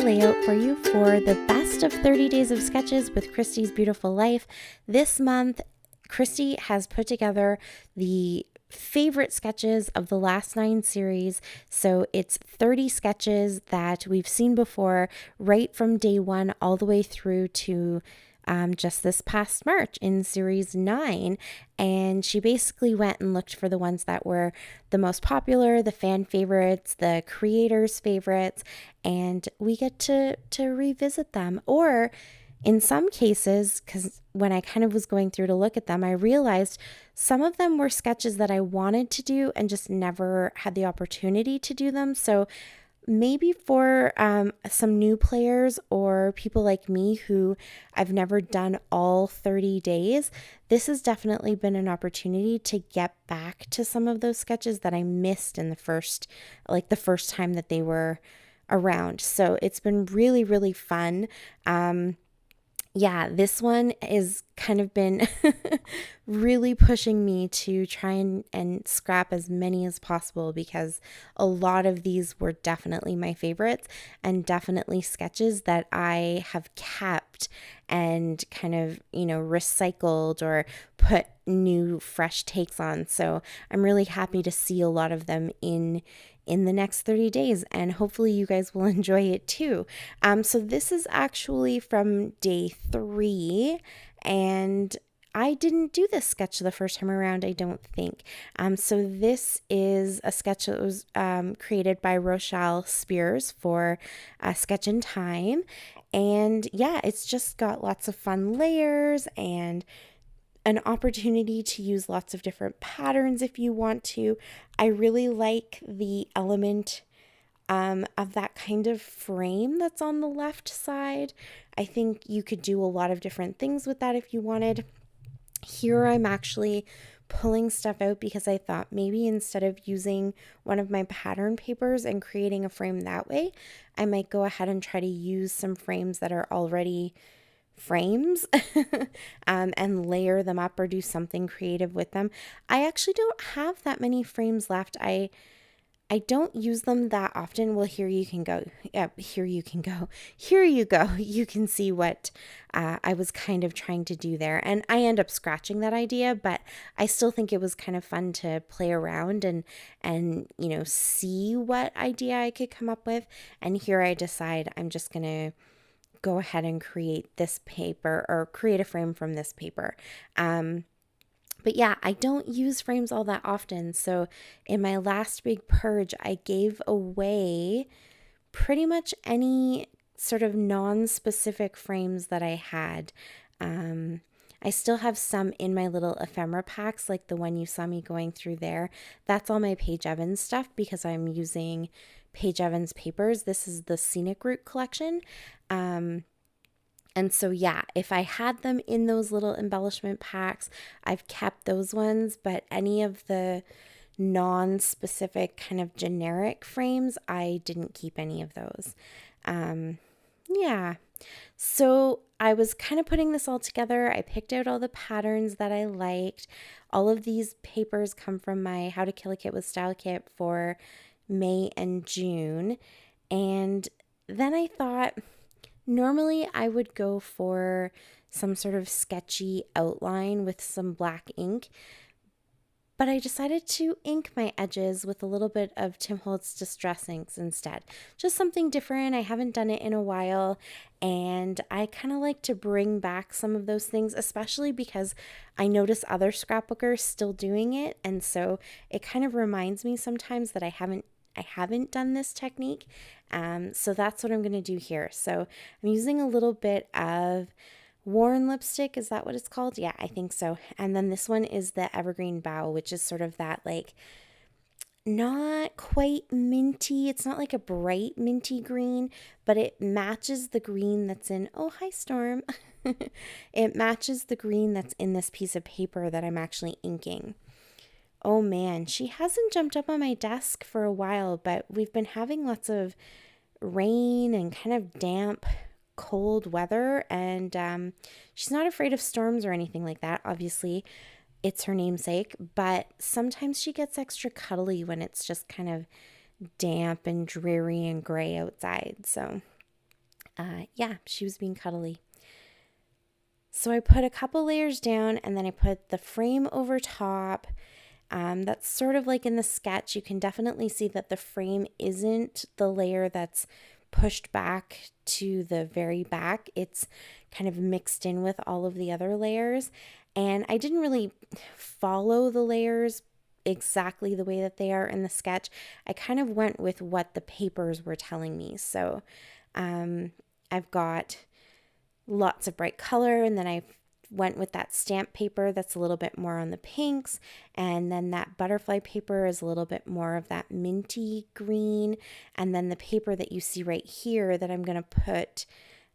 layout for you for the best of 30 days of sketches with Christy's Beautiful Life. This month, Christy has put together the favorite sketches of the last 9 series. So it's 30 sketches that we've seen before, right from day 1 all the way through to just this past March in series 9. And she basically went and looked for the ones that were the most popular, the fan favorites, the creators' favorites, and we get to revisit them. Or in some cases, because when I kind of was going through to look at them, I realized some of them were sketches that I wanted to do and just never had the opportunity to do them. So maybe for some new players or people like me who I've never done all 30 days, this has definitely been an opportunity to get back to some of those sketches that I missed in the first time that they were around. So it's been really, really fun. This one is kind of been really pushing me to try and scrap as many as possible, because a lot of these were definitely my favorites and definitely sketches that I have kept and kind of, recycled or put new fresh takes on. So I'm really happy to see a lot of them in the next 30 days, and hopefully you guys will enjoy it too. So this is actually from day 3, and I didn't do this sketch the first time around, I don't think. So this is a sketch that was created by Rochelle Spears for Sketch in Time. And yeah, it's just got lots of fun layers and an opportunity to use lots of different patterns if you want to. I really like the element of that kind of frame that's on the left side. I think you could do a lot of different things with that if you wanted. Here I'm actually pulling stuff out because I thought maybe instead of using one of my pattern papers and creating a frame that way, I might go ahead and try to use some frames that are already frames and layer them up or do something creative with them. I actually don't have that many frames left. I don't use them that often. Well, here you can go. Yeah, here you can go. Here you go. You can see what I was kind of trying to do there. And I end up scratching that idea, but I still think it was kind of fun to play around and see what idea I could come up with. And here I decide I'm just going to go ahead and create this paper or create a frame from this paper. But yeah, I don't use frames all that often. So in my last big purge, I gave away pretty much any sort of non-specific frames that I had. I still have some in my little ephemera packs, like the one you saw me going through there. That's all my Paige Evans stuff because I'm using Paige Evans papers. This is the Scenic Route collection. And so, yeah, if I had them in those little embellishment packs, I've kept those ones, but any of the non-specific kind of generic frames, I didn't keep any of those. So I was kind of putting this all together. I picked out all the patterns that I liked. All of these papers come from my How to Kill a Kit with Style kit for May and June. And then I thought, normally I would go for some sort of sketchy outline with some black ink, but I decided to ink my edges with a little bit of Tim Holtz Distress inks instead. Just something different. I haven't done it in a while, and I kind of like to bring back some of those things, especially because I notice other scrapbookers still doing it, and so it kind of reminds me sometimes that I haven't done this technique. So that's what I'm going to do here. So I'm using a little bit of Worn lipstick. Is that what it's called? Yeah, I think so. And then this one is the Evergreen Bow, which is sort of that like not quite minty. It's not like a bright minty green, but it matches the green that's in, oh, hi Storm. It matches the green that's in this piece of paper that I'm actually inking. Oh man, she hasn't jumped up on my desk for a while, but we've been having lots of rain and kind of damp, cold weather, and she's not afraid of storms or anything like that. Obviously, it's her namesake, but sometimes she gets extra cuddly when it's just kind of damp and dreary and gray outside. So Yeah, she was being cuddly. So I put a couple layers down and then I put the frame over top. That's sort of like in the sketch. You can definitely see that the frame isn't the layer that's pushed back to the very back. It's kind of mixed in with all of the other layers. And I didn't really follow the layers exactly the way that they are in the sketch. I kind of went with what the papers were telling me. So I've got lots of bright color, and then I went with that stamp paper that's a little bit more on the pinks, and then that butterfly paper is a little bit more of that minty green, and then the paper that you see right here that I'm going to put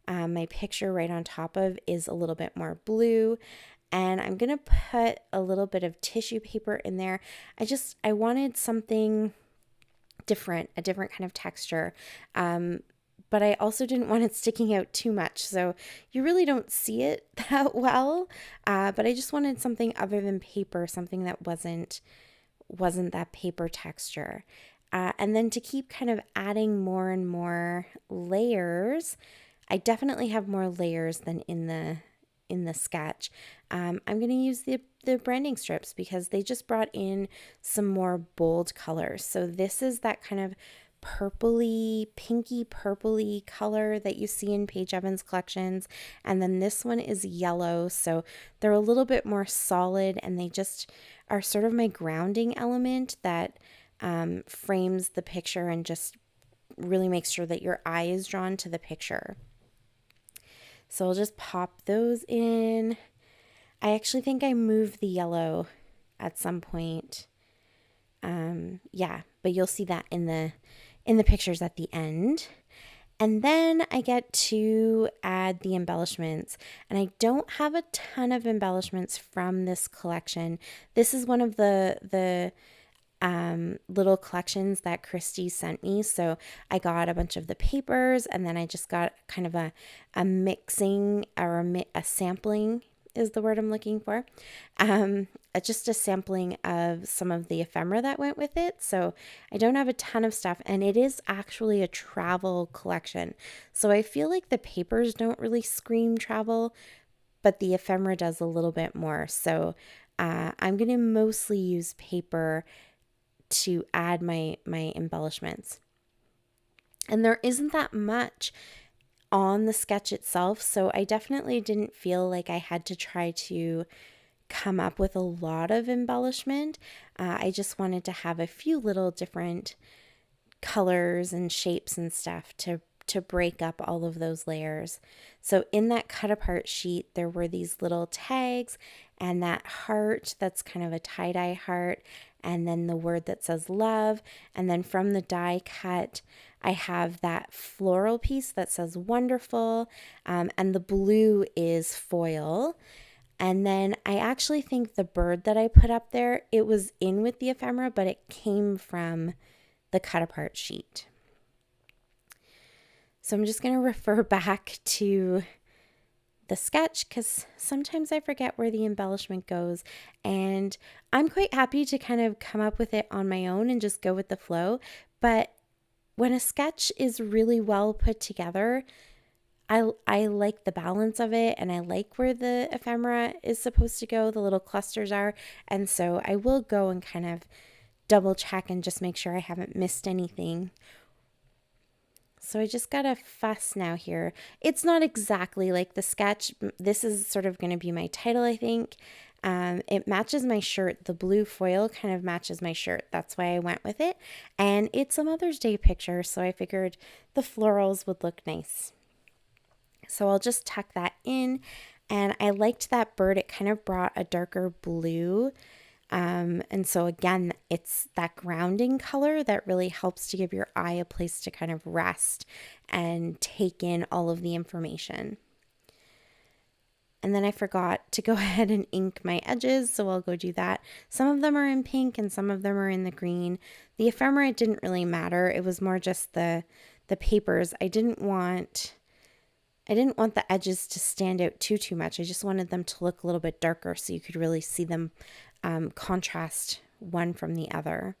my picture right on top of is a little bit more blue. And I'm going to put a little bit of tissue paper in there. I wanted something different, a different kind of texture. But I also didn't want it sticking out too much. So you really don't see it that well. But I just wanted something other than paper, something that wasn't that paper texture. And then to keep kind of adding more and more layers, I definitely have more layers than in the sketch. I'm going to use the branding strips because they just brought in some more bold colors. So this is that kind of purpley, pinky purpley color that you see in Paige Evans collections. And then this one is yellow. So they're a little bit more solid, and they just are sort of my grounding element that frames the picture and just really makes sure that your eye is drawn to the picture. So I'll just pop those in. I actually think I moved the yellow at some point. Yeah, but you'll see that in the pictures at the end. And then I get to add the embellishments. And I don't have a ton of embellishments from this collection. This is one of the little collections that Christy sent me. So I got a bunch of the papers, and then I just got kind of a mixing or a sampling is the word I'm looking for. Just a sampling of some of the ephemera that went with it. So I don't have a ton of stuff, and it is actually a travel collection. So I feel like the papers don't really scream travel, but the ephemera does a little bit more. So I'm going to mostly use paper to add my embellishments. And there isn't that much on the sketch itself, so I definitely didn't feel like I had to try to come up with a lot of embellishment. I just wanted to have a few little different colors and shapes and stuff to break up all of those layers. So in that cut apart sheet, there were these little tags and that heart that's kind of a tie-dye heart, and then the word that says love. And then from the die cut, I have that floral piece that says wonderful, and the blue is foil. And then I actually think the bird that I put up there, it was in with the ephemera, but it came from the cut apart sheet. So I'm just going to refer back to the sketch because sometimes I forget where the embellishment goes, and I'm quite happy to kind of come up with it on my own and just go with the flow. But when a sketch is really well put together, I like the balance of it, and I like where the ephemera is supposed to go, the little clusters are, and so I will go and kind of double check and just make sure I haven't missed anything. So I just got to fuss now here. It's not exactly like the sketch. This is sort of going to be my title, I think. It matches my shirt. The blue foil kind of matches my shirt. That's why I went with it. And it's a Mother's Day picture, so I figured the florals would look nice. So I'll just tuck that in. And I liked that bird. It kind of brought a darker blue. And so again, it's that grounding color that really helps to give your eye a place to kind of rest and take in all of the information. And then I forgot to go ahead and ink my edges, so I'll go do that. Some of them are in pink and some of them are in the green. The ephemera didn't really matter. It was more just the papers. I didn't want the edges to stand out too much. I just wanted them to look a little bit darker so you could really see them contrast one from the other.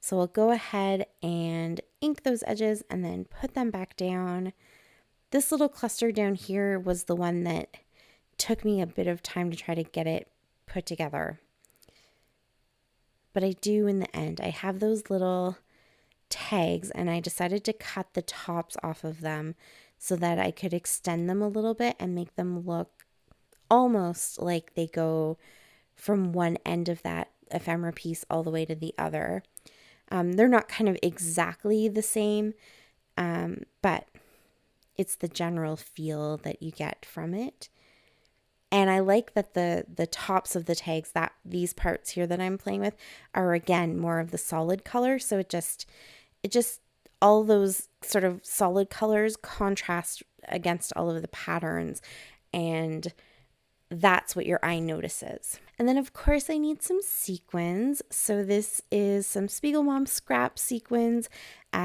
So I'll go ahead and ink those edges and then put them back down. This little cluster down here was the one that took me a bit of time to try to get it put together. But I do in the end. I have those little tags and I decided to cut the tops off of them so that I could extend them a little bit and make them look almost like they go from one end of that ephemera piece all the way to the other. They're not kind of exactly the same, but it's the general feel that you get from it. And I like that the tops of the tags, that these parts here that I'm playing with, are again more of the solid color. So it just all those sort of solid colors contrast against all of the patterns, and that's what your eye notices. And then of course I need some sequins. So this is some Spiegelmom scrap sequins.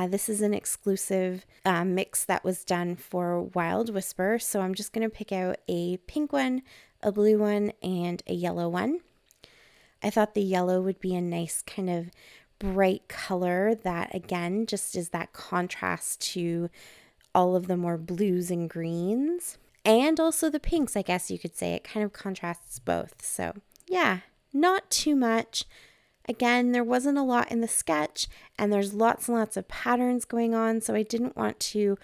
This is an exclusive mix that was done for Wild Whisper. So I'm just going to pick out a pink one, a blue one, and a yellow one. I thought the yellow would be a nice kind of bright color that again just is that contrast to all of the more blues and greens. And also the pinks, I guess you could say. It kind of contrasts both. So yeah, not too much. Again, there wasn't a lot in the sketch and there's lots and lots of patterns going on. So I didn't want to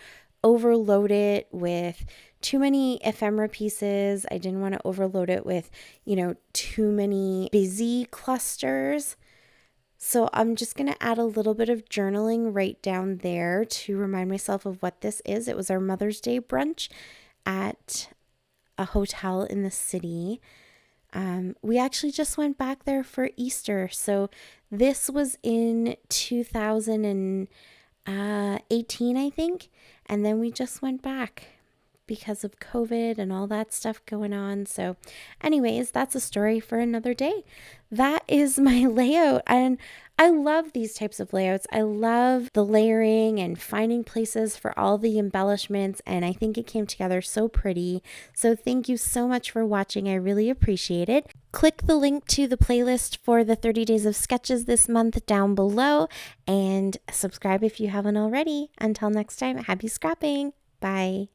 overload it with too many ephemera pieces. I didn't want to overload it with, too many busy clusters. So I'm just going to add a little bit of journaling right down there to remind myself of what this is. It was our Mother's Day brunch at a hotel in the city. We actually just went back there for Easter. So this was in 2018, I think. And then we just went back because of COVID and all that stuff going on. So anyways, that's a story for another day. That is my layout. And I love these types of layouts. I love the layering and finding places for all the embellishments. And I think it came together so pretty. So thank you so much for watching. I really appreciate it. Click the link to the playlist for the 30 days of sketches this month down below. And subscribe if you haven't already. Until next time, happy scrapping. Bye.